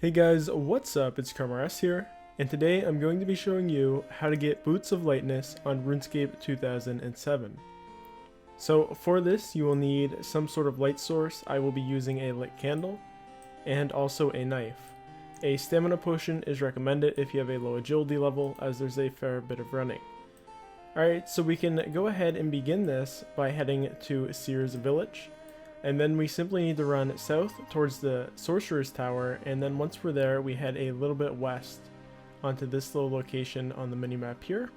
Hey guys, what's up? It's Crumb here, and today I'm going to be showing you how to get Boots of Lightness on Runescape 2007. So for this, you will need some sort of light source. I will be using a lit candle, and also a knife. A stamina potion is recommended if you have a low agility level, as there's a fair bit of running. Alright, so we can go ahead and begin this by heading to Seer's Village. And then we simply need to run south towards the Sorcerer's Tower, and then once we're there, we head a little bit west onto this little location on the minimap here.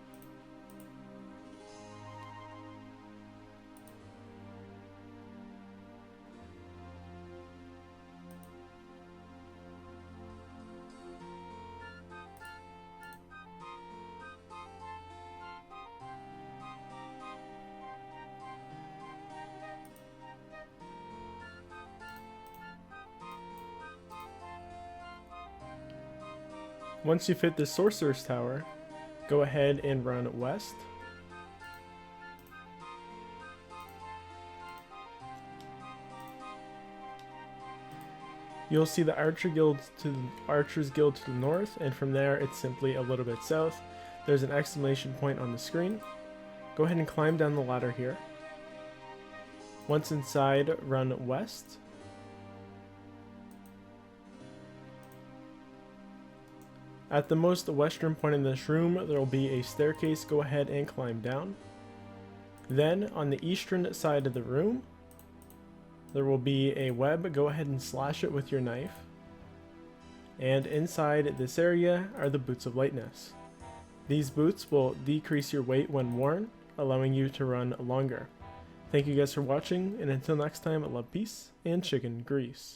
Once you've hit the Sorcerer's Tower, go ahead and run west. You'll see the Archer's Guild to the north, and from there it's simply a little bit south. There's an exclamation point on the screen. Go ahead and climb down the ladder here. Once inside, run west. At the most western point in this room, there will be a staircase. Go ahead and climb down. Then, on the eastern side of the room, there will be a web. Go ahead and slash it with your knife. And inside this area are the Boots of Lightness. These boots will decrease your weight when worn, allowing you to run longer. Thank you guys for watching, and until next time, love, peace, and chicken grease.